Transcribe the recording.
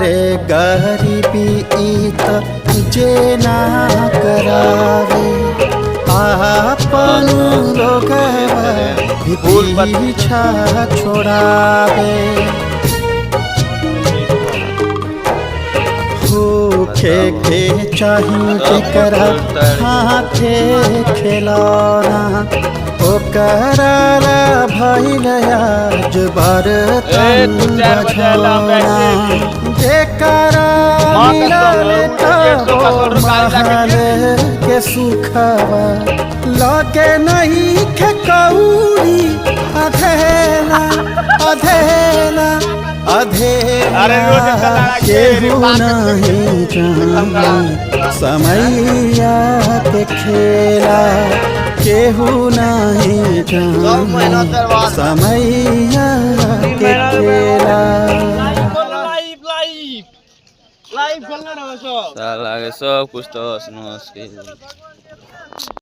रे गरीबी इत जे ना करावे आपन लोग पीछा छोड़ावे भूखे के चाहिए जेकरा हाथे खिलौना ओकरा भइल आज बर्तन बझौना जेकरा मिलल महल के सुखवा लगे नहीं के कौड़ी अधेला अधेला अधेला केहू नहीं जाने समैया के खेला केहू नहीं जाने समैया के खेला लाइव सब कुछ तो